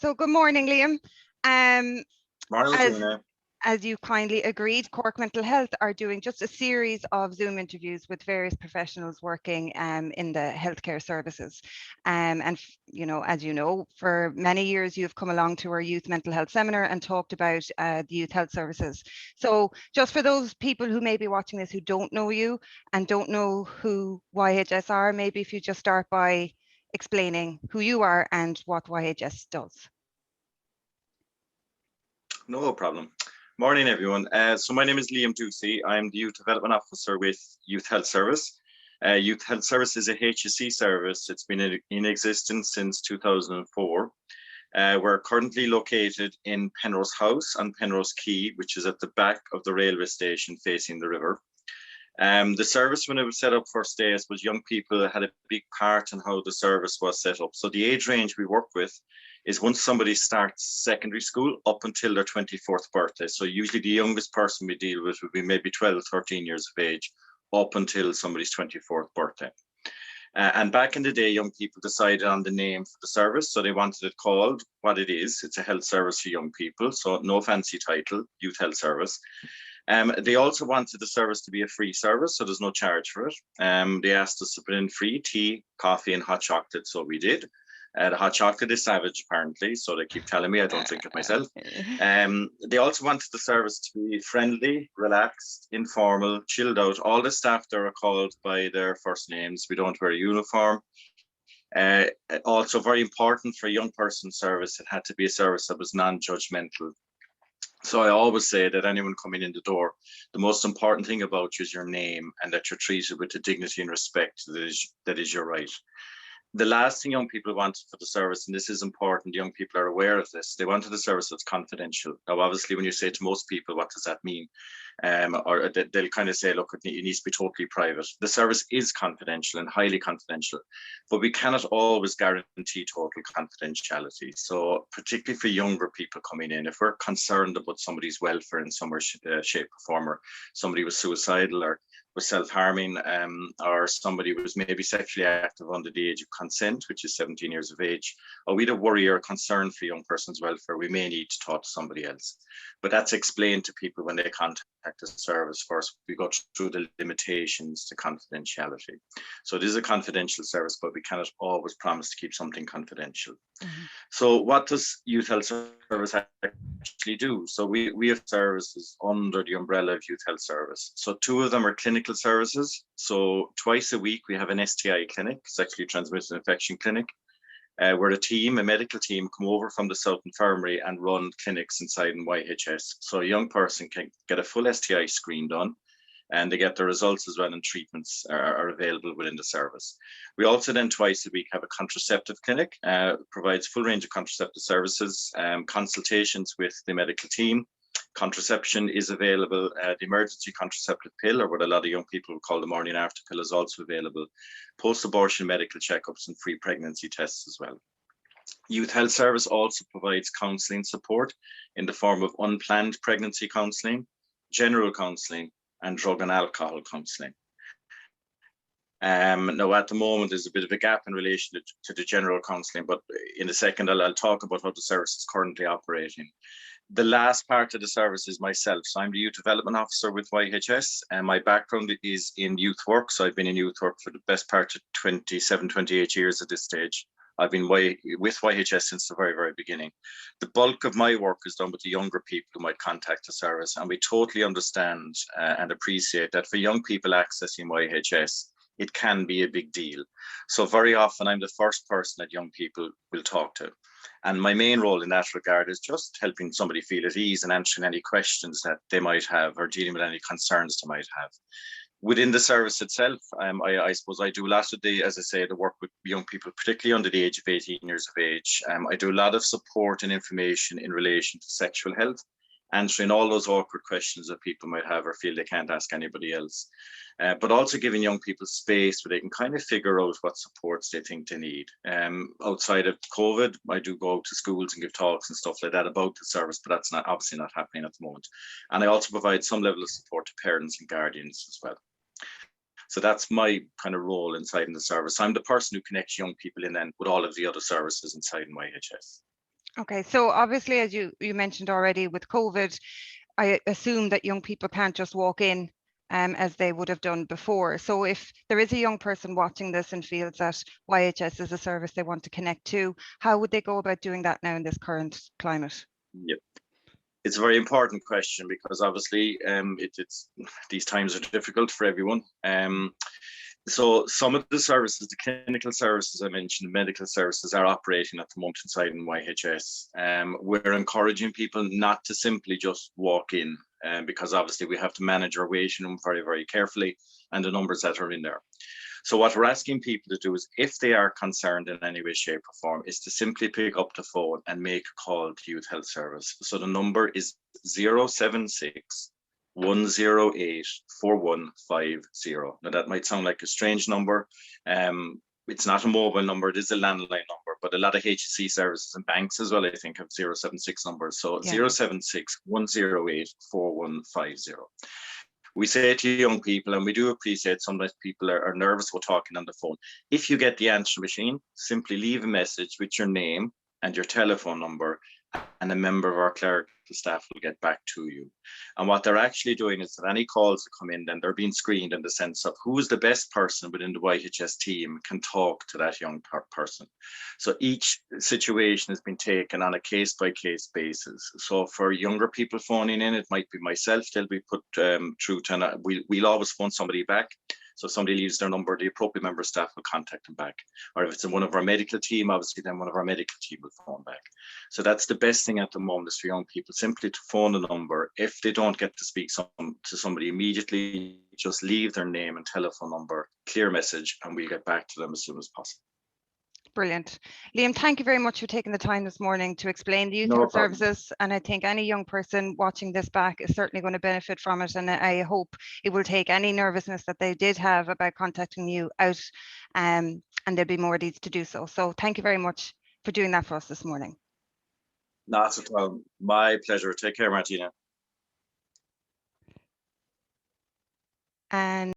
So good morning, Liam. Um, Morning, as Martina. as you kindly agreed, Cork Mental Health are doing just a series of Zoom interviews with various professionals working in the healthcare services. As you know, for many years you've come along to our youth mental health seminar and talked about the youth health services. So just for those people who may be watching this who don't know you and don't know who YHS are, maybe if you just start by explaining who you are and what YHS does. No problem. Morning, everyone. So my name is Liam Doocey. I'm the Youth Development Officer with Youth Health Service. Youth Health Service is a HSE service. It's been in existence since 2004. We're currently located in Penrose House on Penrose Quay, which is at the back of the railway station facing the river. The service, when it was set up first days, was young people had a big part in how the service was set up. So the age range we work with is once somebody starts secondary school up until their 24th birthday. So usually the youngest person we deal with would be maybe 12, 13 years of age up until somebody's 24th birthday. And back in the day, young people decided on the name for the service. So they wanted it called what it is. It's a health service for young people. So no fancy title, Youth Health Service. They also wanted the service to be a free service, so there's no charge for it. They asked us to put in free tea, coffee, and hot chocolate, so we did. The hot chocolate is savage, apparently, so they keep telling me I don't drink it myself. They also wanted the service to be friendly, relaxed, informal, chilled out. All the staff there are called by their first names. We don't wear a uniform. Also, very important for a young person service, it had to be a service that was non-judgmental. So I always say that anyone coming in the door, the most important thing about you is your name and that you're treated with the dignity and respect that is your right. The last thing young people want for the service, and this is important, young people are aware of this, they wanted a service that's confidential. Now, obviously, when you say to most people, what does that mean? Or they'll kind of say, look, it needs to be totally private. The service is confidential and highly confidential, but we cannot always guarantee total confidentiality. So particularly for younger people coming in, if we're concerned about somebody's welfare in some way, shape or form, or somebody was suicidal or was self-harming, or somebody was maybe sexually active under the age of consent, which is 17 years of age, or we had a worry or a concern for young person's welfare, we may need to talk to somebody else. But that's explained to people when they contact the service first. We go through the limitations to confidentiality. So it is a confidential service, but we cannot always promise to keep something confidential. Mm-hmm. So what does Youth Health Service actually do? So we have services under the umbrella of Youth Health Service. So two of them are clinical services. So twice a week we have an STI clinic, sexually transmitted infection clinic, where a medical team come over from the South Infirmary and run clinics inside in YHS. So a young person can get a full STI screen done, and they get the results as well, and treatments are available within the service. We also then twice a week have a contraceptive clinic, provides full range of contraceptive services, consultations with the medical team. Contraception is available. The emergency contraceptive pill, or what a lot of young people call the morning after pill, is also available. Post-abortion medical checkups and free pregnancy tests as well. Youth Health Service also provides counselling support in the form of unplanned pregnancy counselling, general counselling, and drug and alcohol counselling. Now, at the moment, there's a bit of a gap in relation to the general counselling, but in a second, I'll talk about how the service is currently operating. The last part of the service is myself. So I'm the Youth Development Officer with YHS, and my background is in youth work. So I've been in youth work for the best part of 27, 28 years at this stage. I've been with YHS since the very, very beginning. The bulk of my work is done with the younger people who might contact the service, and we totally understand and appreciate that for young people accessing YHS, it can be a big deal. So very often I'm the first person that young people will talk to. And my main role in that regard is just helping somebody feel at ease and answering any questions that they might have or dealing with any concerns they might have. Within the service itself, I suppose I do a lot of the work with young people, particularly under the age of 18 years of age. I do a lot of support and information in relation to sexual health, answering all those awkward questions that people might have or feel they can't ask anybody else. But also giving young people space where they can kind of figure out what supports they think they need. Outside of COVID, I do go to schools and give talks and stuff like that about the service, but that's obviously not happening at the moment. And I also provide some level of support to parents and guardians as well. So that's my kind of role inside in the service. I'm the person who connects young people in then with all of the other services inside in YHS. Okay, so obviously, as you mentioned already with COVID, I assume that young people can't just walk in as they would have done before. So if there is a young person watching this and feels that YHS is a service they want to connect to, how would they go about doing that now in this current climate? Yep. It's a very important question because obviously it's these times are difficult for everyone. So some of the services, the clinical services I mentioned, the medical services are operating at the moment inside in YHS. We're encouraging people not to simply just walk in because obviously we have to manage our waiting room very, very carefully and the numbers that are in there. So what we're asking people to do is, if they are concerned in any way, shape or form, is to simply pick up the phone and make a call to Youth Health Service. So the number is 076 108 4150. Now that might sound like a strange number. It's not a mobile number, it is a landline number, but a lot of HSE services and banks as well, I think, have 076 numbers. So yeah. 076 108 4150. We say to young people, and we do appreciate sometimes people are nervous about talking on the phone. If you get the answer machine, simply leave a message with your name and your telephone number, and a member of our clerical staff will get back to you. And what they're actually doing is that any calls that come in, then they're being screened in the sense of who's the best person within the YHS team can talk to that young person. So each situation has been taken on a case-by-case basis. So for younger people phoning in, it might be myself, they'll be put through to, we'll always phone somebody back. So if somebody leaves their number, the appropriate member of staff will contact them back. Or if it's in one of our medical team, obviously then one of our medical team will phone back. So that's the best thing at the moment is for young people simply to phone the number. If they don't get to speak to somebody immediately, just leave their name and telephone number, clear message, and we'll get back to them as soon as possible. Brilliant. Liam, thank you very much for taking the time this morning to explain the youth health services. And I think any young person watching this back is certainly going to benefit from it. And I hope it will take any nervousness that they did have about contacting you out, and there'll be more needs to do so. So thank you very much for doing that for us this morning. Not at all. My pleasure. Take care, Martina. And